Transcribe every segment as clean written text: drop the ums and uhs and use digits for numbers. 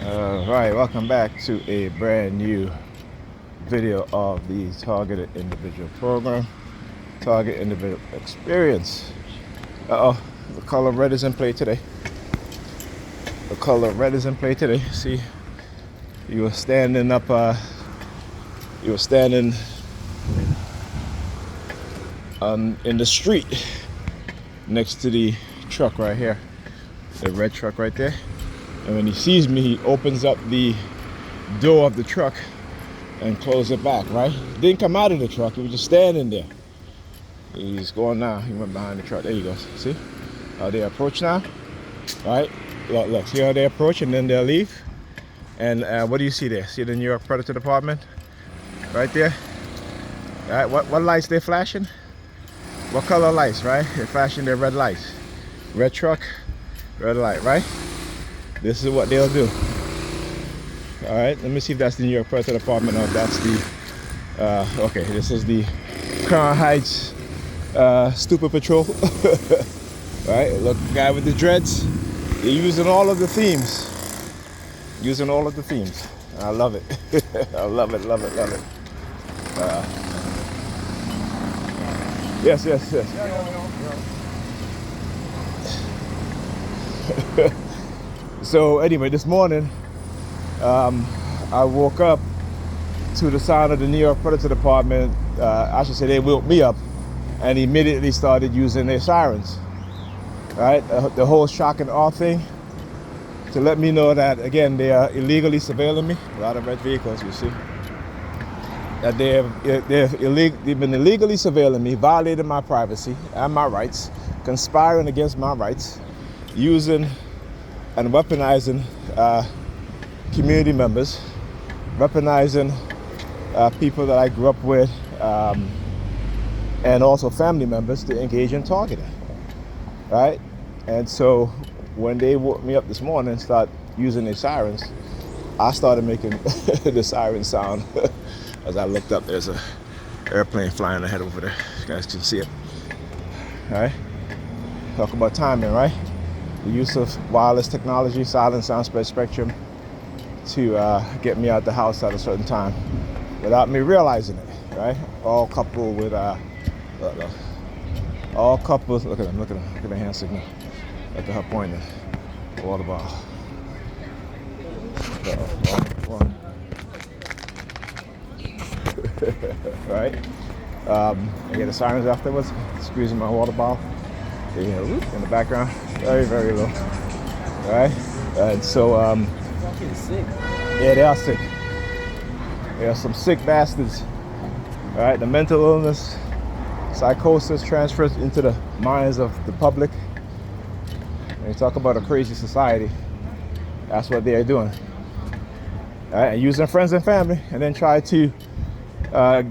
Alright, welcome back to a brand new video of the Targeted Individual Program, Target Individual Experience. The color red is in play today. The color red is in play today. See, you were standing in the street next to the truck right here, the red truck right there. And when he sees me, he opens up the door of the truck and closes it back, right? Didn't come out of the truck, he was just standing there. He's going now, he went behind the truck. There you go, see how they approach now, right? Look, see how they approach and then they'll leave. And what do you see there? See the New York Predator Department right there? All right, what lights they flashing? What color lights, right? They're flashing their red lights. Red truck, red light, right? This is what they'll do. All right, let me see if that's the New York Predator Department or if that's the, okay, this is the Crown Heights Stupid Patrol. Right, look, guy with the dreads. They're using all of the themes. Using all of the themes. I love it. I love it, love it, love it. Yes. So anyway, this morning, I woke up to the sound of the New York Predator Department. I should say they woke me up and immediately started using their sirens. Right, the whole shock and awe thing to let me know that, again, they are illegally surveilling me. A lot of red vehicles, you see. That they've been illegally surveilling me, violating my privacy and my rights, conspiring against my rights, using and weaponizing community members, weaponizing people that I grew up with, and also family members to engage in targeting, right? And so when they woke me up this morning and start using their sirens, I started making the siren sound. As I looked up, there's an airplane flying ahead over there. You guys can see it. All right. Talk about timing, right? The use of wireless technology, silent sound spread spectrum, to get me out the house at a certain time without me realizing it, right? All coupled with, all coupled, look at them, look at the hand signal. Look at her pointing. Water bottle. Wrong. Right? I get the sirens afterwards, squeezing my water bottle. You know, in the background, very, very low. Right? And so, Fucking sick. yeah, they are sick. They are some sick bastards. Right? The mental illness, psychosis transfers into the minds of the public. And you talk about a crazy society. That's what they are doing. Right? And using friends and family, and then try to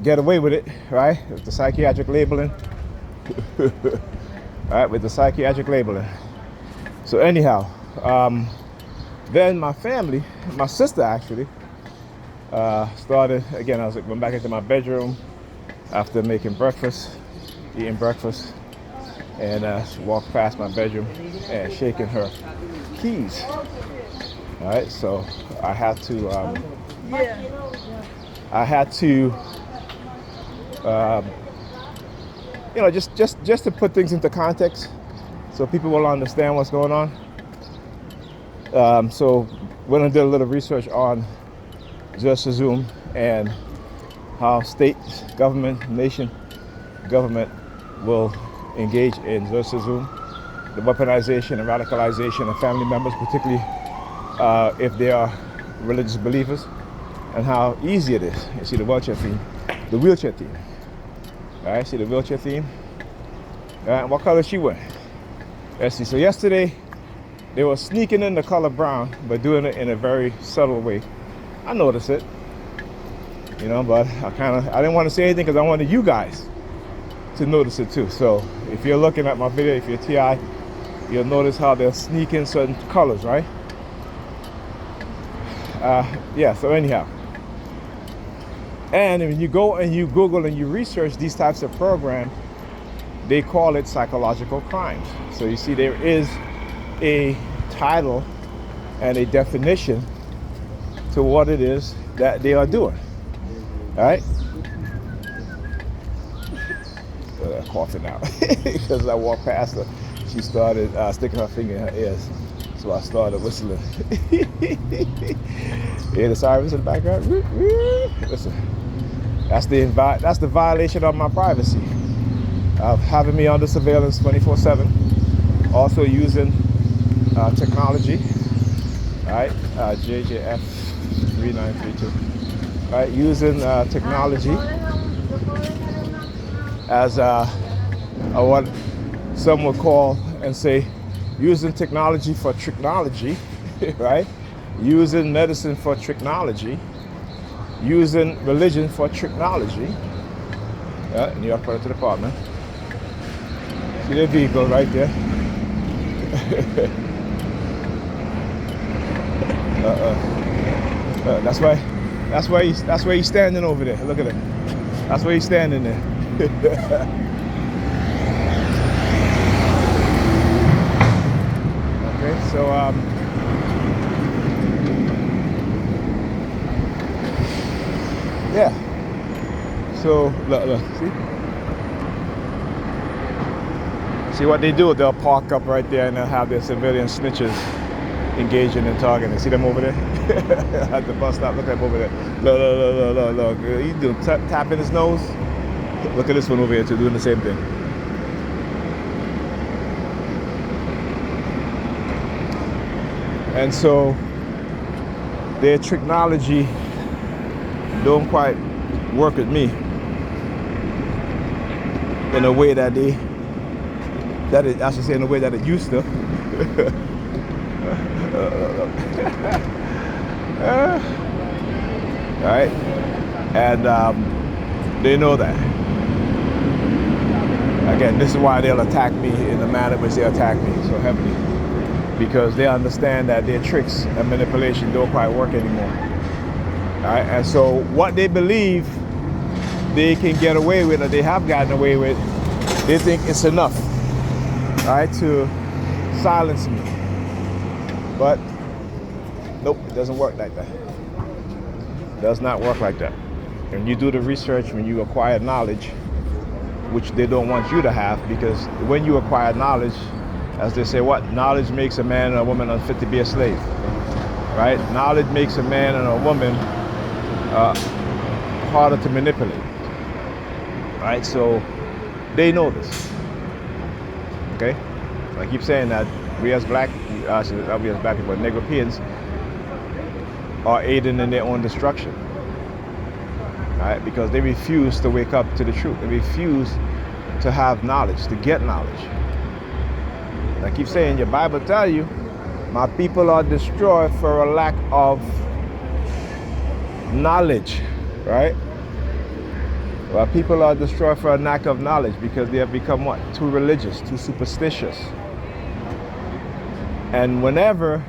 get away with it, right? With the psychiatric labeling. Right, with the psychiatric labeling. So anyhow, then my family, my sister actually, started, again, went back into my bedroom after making breakfast, eating breakfast, and she walked past my bedroom and shaking her keys. All right, so I had to, you know, just to put things into context so people will understand what's going on. So when I did a little research on Zoom and how state government, nation government will engage in Zoom, the weaponization and radicalization of family members, particularly if they are religious believers, and how easy it is. You see the wheelchair theme. All right, see the wheelchair theme? All right, what color is she wearing? Let's see, so yesterday, they were sneaking in the color brown, but doing it in a very subtle way. I noticed it, you know, but I didn't want to say anything because I wanted you guys to notice it too. So if you're looking at my video, if you're TI, you'll notice how they're sneaking certain colors, right? Yeah, so anyhow. And when you go and you Google and you research these types of programs, they call it psychological crimes. So you see there is a title and a definition to what it is that they are doing. All right? Coughing out because I walked past her. She started sticking her finger in her ears, so I started whistling. Hear the sirens in the background? Listen, that's the violation of my privacy, of having me under surveillance 24/7. Also using technology, right? JJF 3932. Right, using technology as what some would call and say, using technology for technology, right? Using medicine for technology, using religion for technology. New York Predator Department. See their vehicle right there. That's why he's standing over there. Look at it. That's why he's standing there. Okay, so yeah. So look, see what they do? They'll park up right there and they'll have their civilian snitches engaging in targeting. See them over there? At the bus stop, look at him over there. Look. He's doing tapping his nose. Look at this one over here too, doing the same thing. And so their technology don't quite work with me in a way that I should say in a way that it used to. Right? And they know that. Again, this is why they'll attack me in the manner which they attack me so heavily, because they understand that their tricks and manipulation don't quite work anymore. All right? And so what they believe they can get away with, or they have gotten away with, they think it's enough, all right, to silence me. But nope, it doesn't work like that. It does not work like that. When you do the research, when you acquire knowledge, which they don't want you to have, because when you acquire knowledge, as they say, what? Knowledge makes a man and a woman unfit to be a slave, right? Knowledge makes a man and a woman harder to manipulate, right? So they know this, okay? I keep saying that we as black people, Negropeans, are aiding in their own destruction. Right? Because they refuse to wake up to the truth. They refuse to have knowledge, to get knowledge. And I keep saying, your Bible tells you, my people are destroyed for a lack of knowledge, right? Well, people are destroyed for a lack of knowledge because they have become what? Too religious, too superstitious. And whenever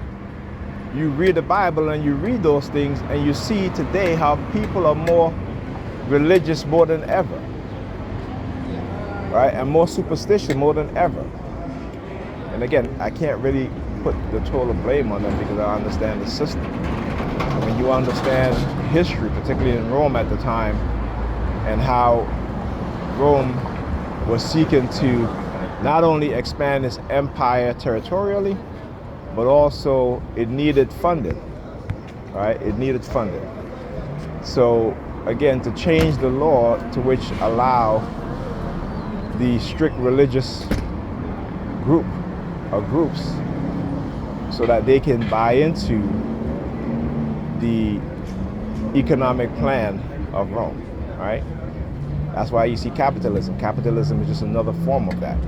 you read the Bible and you read those things and you see today how people are more religious more than ever, right? And more superstition more than ever. And again, I can't really put the total blame on them because I understand the system. And when you understand history, particularly in Rome at the time, and how Rome was seeking to not only expand its empire territorially, but also it needed funding, right? It needed funding. So again, to change the law to which allow the strict religious group or groups so that they can buy into the economic plan of Rome, right? That's why you see capitalism. Capitalism is just another form of that,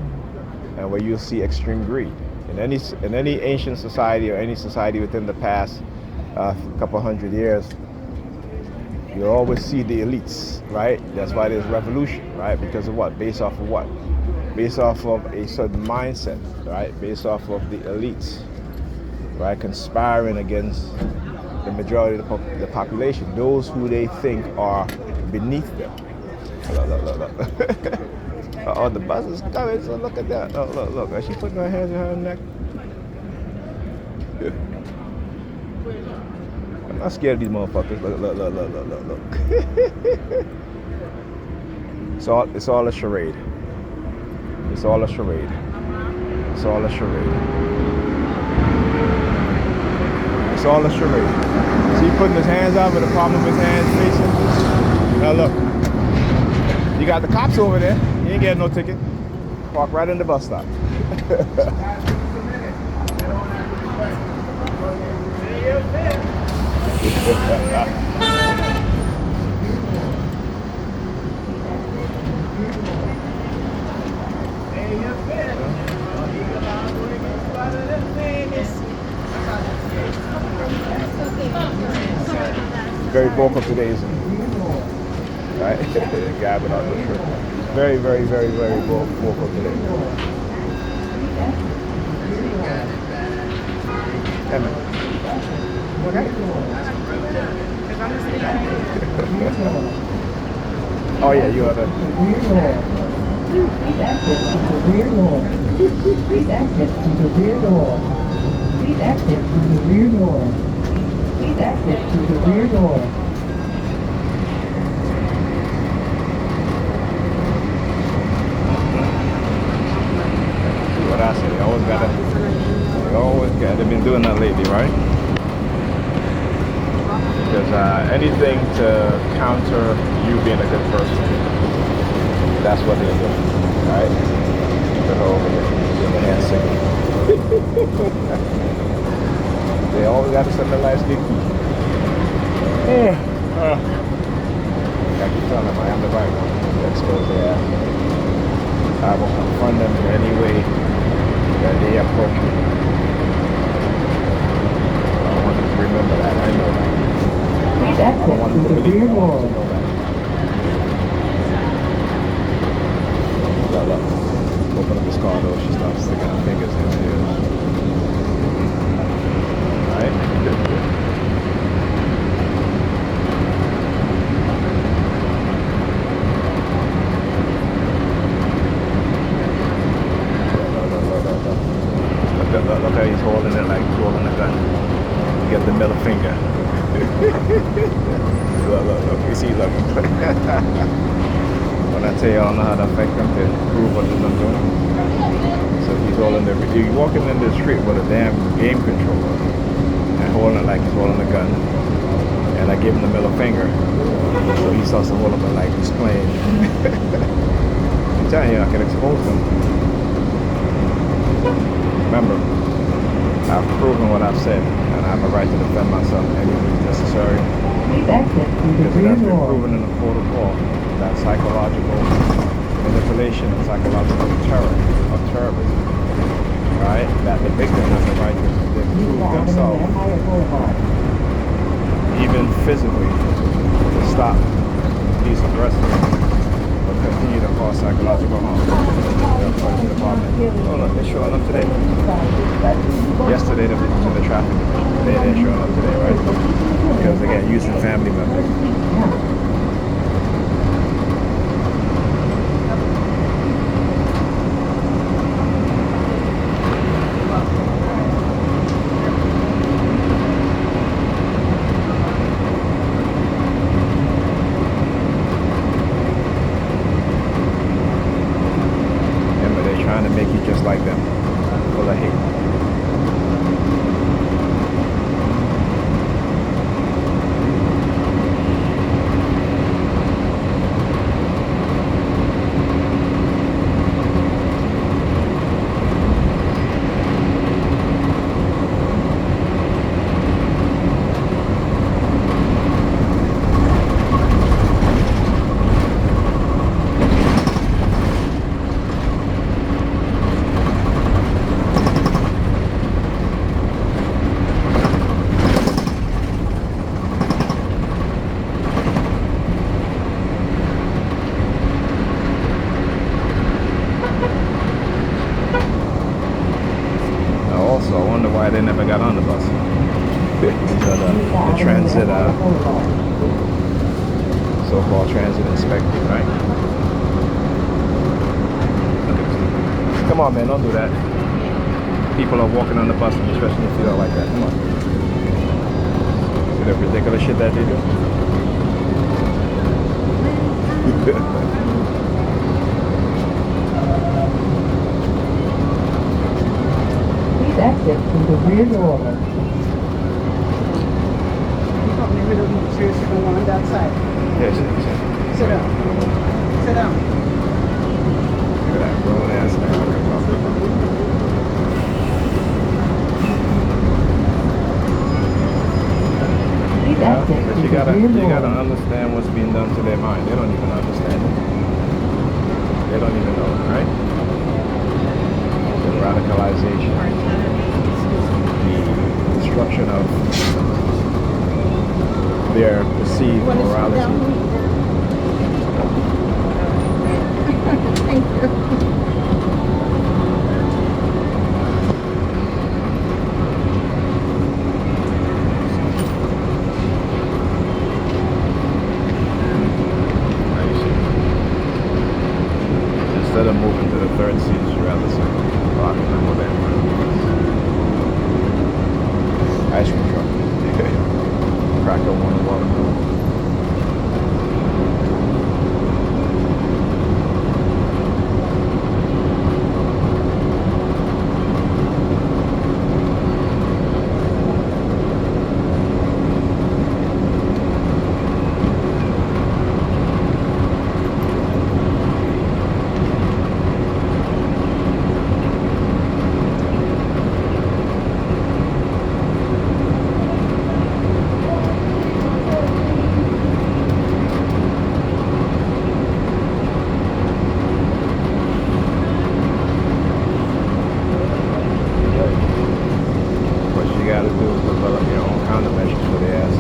and where you'll see extreme greed. In any ancient society or any society within the past couple hundred years, you always see the elites, right? That's why there's revolution, right? Because of what? Based off of what? Based off of a certain mindset, right? Based off of the elites, right? Conspiring against the majority of the population, those who they think are beneath them. Look. Oh, the bus is coming, so look at that. Oh, look. Is she putting her hands in her neck? I'm scared of these motherfuckers. Look. It's all a charade. It's all a charade. It's all a charade. It's all a charade. See, putting his hands out with the palm of his hands facing. Now look. You got the cops over there. You ain't getting no ticket. Park right in the bus stop. Very vocal today, isn't it? Right? Gabbing on the trip. Very vocal today. Okay. Oh yeah, you are the Please exit to the rear door. Please exit to the rear door. Please exit to the rear door. Please exit to the rear door. What I say, you always gotta, they've been doing that lately, right? Because anything to counter you being a good person, that's what they're doing, right? Put her over here, give the hand signal. They always got to send the lights geek. I keep telling them I am the right one to expose their ass. I will confront them in any way that they approach me. I want them to remember that. I know that. I don't want them to believe that. I want them to know that. Look. Open up this car door. She starts sticking her fingers in her ears. Alright? Look how he's holding it like he's holding a gun. You get the middle finger. Look. You see, look. When I tell you I don't know how to affect them to prove what they're doing. So he's holding you're walking in the street with a damn game controller and holding it like he's holding a gun. And I give him the middle finger. So he starts to hold up it like he's playing. I'm telling you, I can expose them. Remember, I've proven what I've said, and I have a right to defend myself any means necessary. Because it has been proven in the protocol that psychological manipulation and psychological terror of terrorism, right? That the victim has the right to prove themselves, even physically, to stop these aggressors or continue to cause psychological harm. Oh look, they're showing up today. Yesterday they were to the traffic. Today they're showing up today, right? Because they get used to family members. Like them, full of hate. They never got on the bus. These are the transit, so-called transit inspectors, right? Come on, man, don't do that. People are walking on the bus, especially if you don't like that. Come on. See the ridiculous shit that they do? Please exit through the rear door. Seriously, don't want outside. Yes, Sit down. Sit down. Look at that grown ass man. Please Yeah, exit but through you the rear door. gotta understand what's being done to their mind. They don't even understand it. They don't even know, right? The radicalization, the destruction of their perceived morality. Thank you. Instead of moving to the third seat, you rather say, oh, I can move that. Ice cream truck. Cracker one watermelon. What you gotta do is develop your own countermeasures for the ass.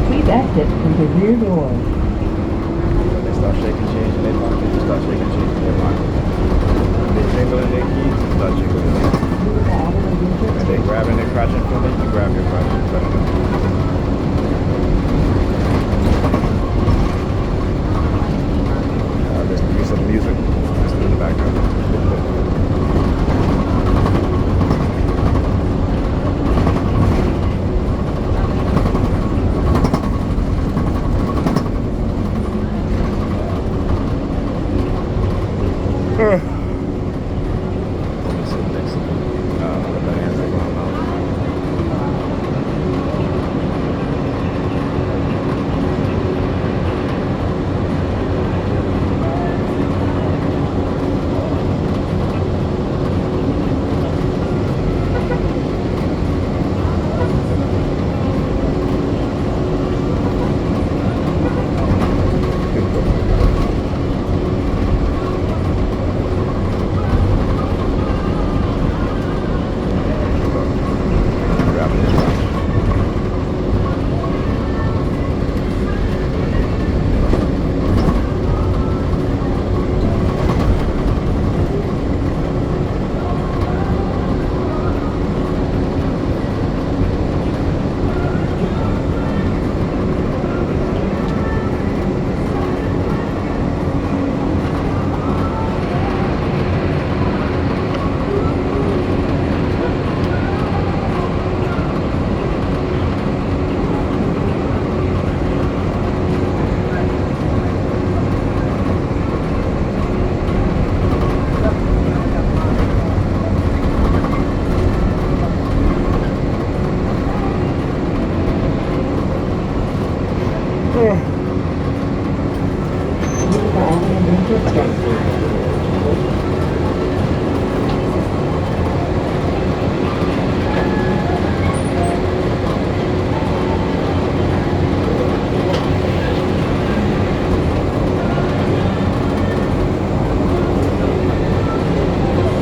Please exit through the rear door. When they start shaking change in their pocket, you start shaking change in their pocket. When they jingling their keys, you start jingling their keys. When they grabbing their crotch in front of you, you grab your crotch in front of them. Listen to some music. Listen in the background. Let me sit next to me. With my hands over my mouth. Grabbing his watch.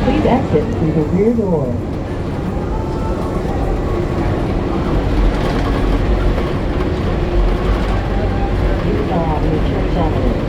Please exit through the rear door. Church Avenue.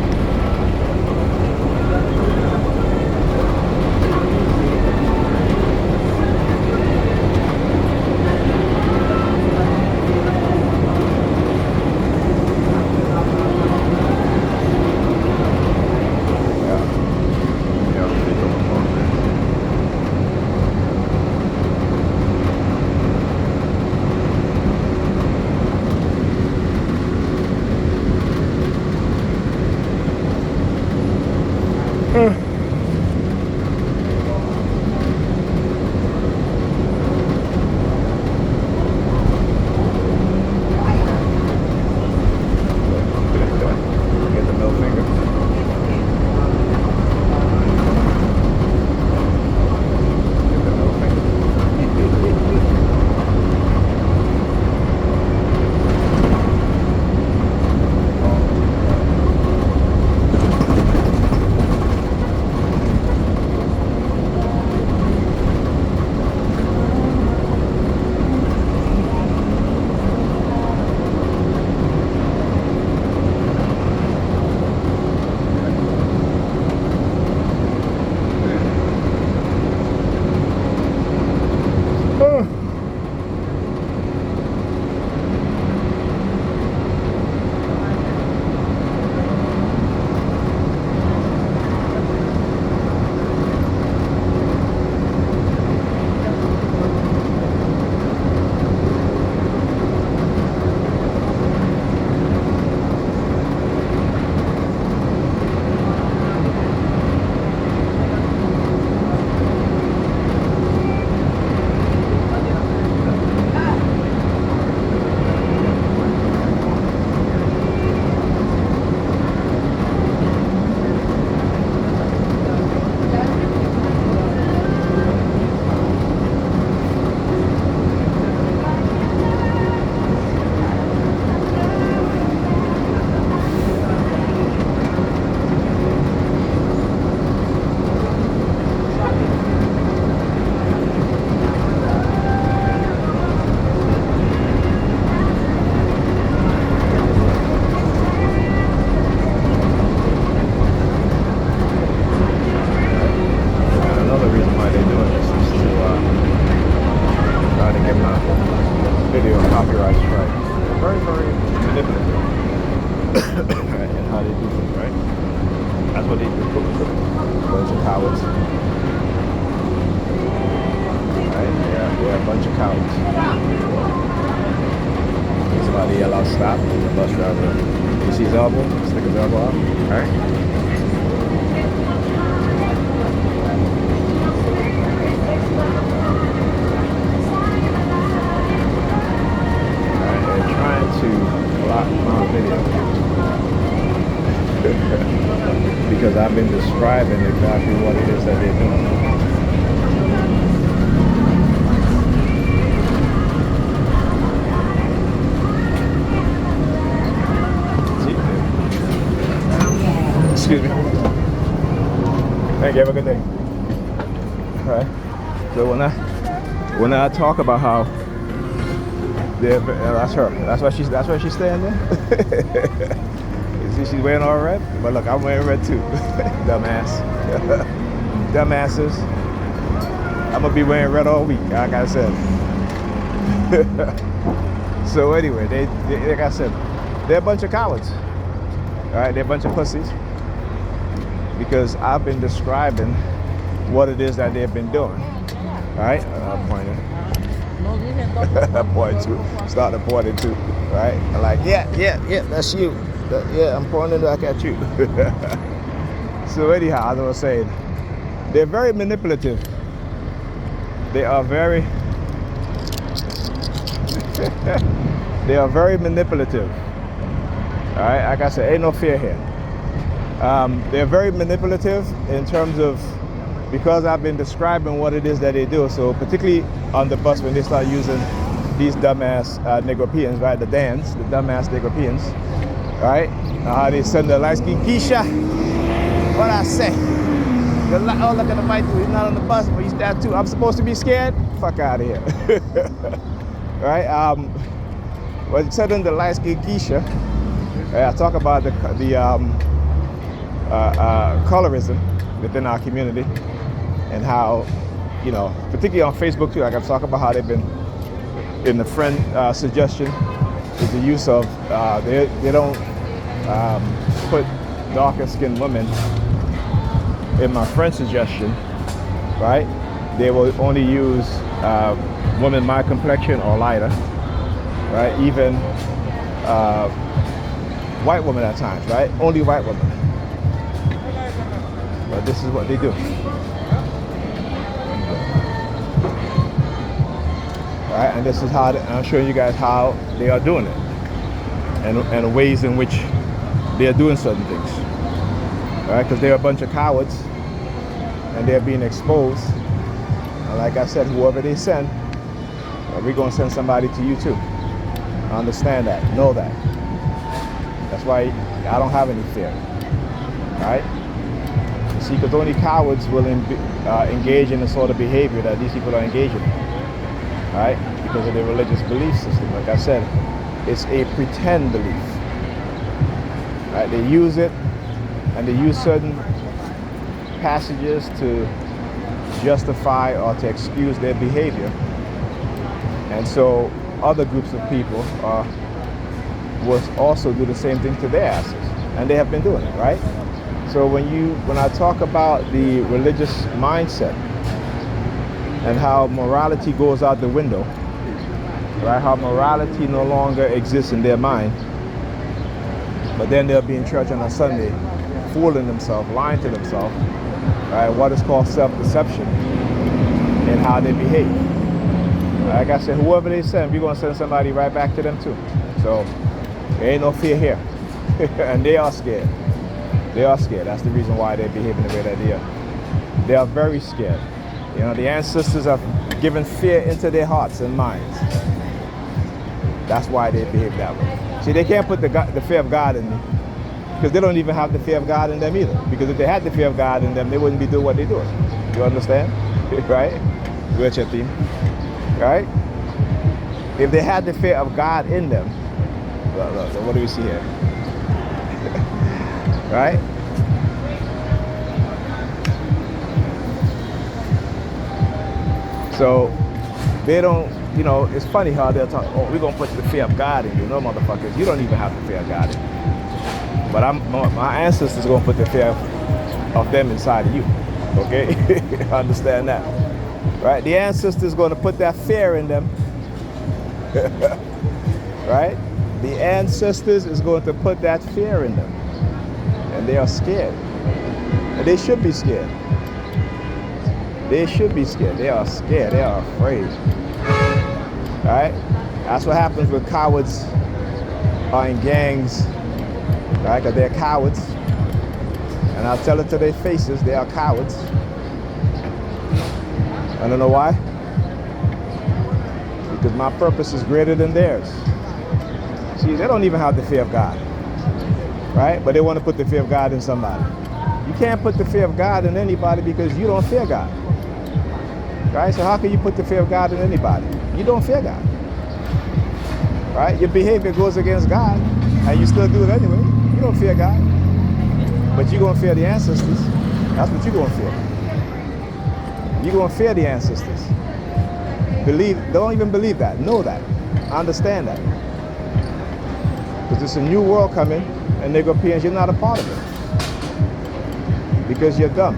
video, copyright strike. They're very, very manipulative. Right, and how they do things, right? That's what they do. Bunch of cowards. Right? They're a bunch of cowards. Somebody yell out stop, and the bus driver, you see his elbow, stick his elbow out, right? Alright, they're trying to block my video. Because I've been describing exactly what it is that they're doing. Excuse me. Thank you. Have a good day. All right. So when I talk about how that's her. That's why she's staying there. You see, she's wearing all red. But look, I'm wearing red too. Dumbass. Dumbasses. I'm gonna be wearing red all week, like I said. So anyway, they like I said, they're a bunch of cowards. All right, they're a bunch of pussies. Because I've been describing what it is that they've been doing. All right, I'm pointing. I'm pointing too. Starting pointing too. Right? I'm like, yeah, that's you. Yeah, I'm pointing back at you. So anyhow, as I was saying, they're very manipulative. They are very manipulative. All right, like I said, ain't no fear here. They're very manipulative in terms of, because I've been describing what it is that they do. So particularly on the bus when they start using these dumbass Negropeans, right? The dumbass Negropeans, right? How they send the light-skinned Keisha. What I say? Oh, look at the white dude. He's not on the bus, but he's there too. I'm supposed to be scared? Fuck out of here. Right? Well, sending the light-skinned Keisha. I talk about the colorism within our community and how, you know, particularly on Facebook too, like I'm talking about how they've been in the friend suggestion is the use of, they don't put darker skinned women in my friend suggestion, right? They will only use women my complexion or lighter, right? Even white women at times, right? Only white women. But this is what they do. Right? And this is how I'm showing you guys how they are doing it, and ways in which they are doing certain things. Right? Because they're a bunch of cowards, and they're being exposed. And like I said, whoever they send, we're gonna send somebody to you too. Understand that, know that. That's why I don't have any fear. Right? You see, because only cowards will engage in the sort of behavior that these people are engaging in. Right? Because of their religious belief system. Like I said, it's a pretend belief. Right? They use it, and they use certain passages to justify or to excuse their behavior. And so other groups of people will also do the same thing to their asses. And they have been doing it, right? So when I talk about the religious mindset and how morality goes out the window, right? How morality no longer exists in their mind, but then they'll be in church on a Sunday, fooling themselves, lying to themselves, right? What is called self-deception and how they behave. Like I said, whoever they send, we're gonna send somebody right back to them too. So there ain't no fear here. And they are scared. They are scared. That's the reason why they're behaving the way that they are. They are very scared. You know, the ancestors have given fear into their hearts and minds. That's why they behave that way. See, they can't put the fear of God in me, because they don't even have the fear of God in them either. Because if they had the fear of God in them, they wouldn't be doing what they're doing. You understand? Right? We're chatting. Right? If they had the fear of God in them, look, what do we see here? Right? So they don't you know, it's funny how they'll talk, oh, we're going to put the fear of God in you. No, motherfuckers, you don't even have the fear of God in you. But my ancestors are going to put the fear of them inside of you. Okay? Understand that. Right? The ancestors are going to put that fear in them. Right? The ancestors is going to put that fear in them. And they are scared. And they should be scared. They should be scared. They are scared. They are afraid. Right? That's what happens when cowards are in gangs. Right? Because they're cowards. And I'll tell it to their faces, they are cowards. I don't know why. Because my purpose is greater than theirs. See, they don't even have the fear of God. Right? But they want to put the fear of God in somebody. You can't put the fear of God in anybody because you don't fear God. Right? So how can you put the fear of God in anybody? You don't fear God. Right? Your behavior goes against God, and you still do it anyway. You don't fear God. But you're going to fear the ancestors. That's what you're going to fear. You're going to fear the ancestors. Don't even believe that. Know that. Understand that. Because it's a new world coming, and they're going to you're not a part of it. Because you're dumb.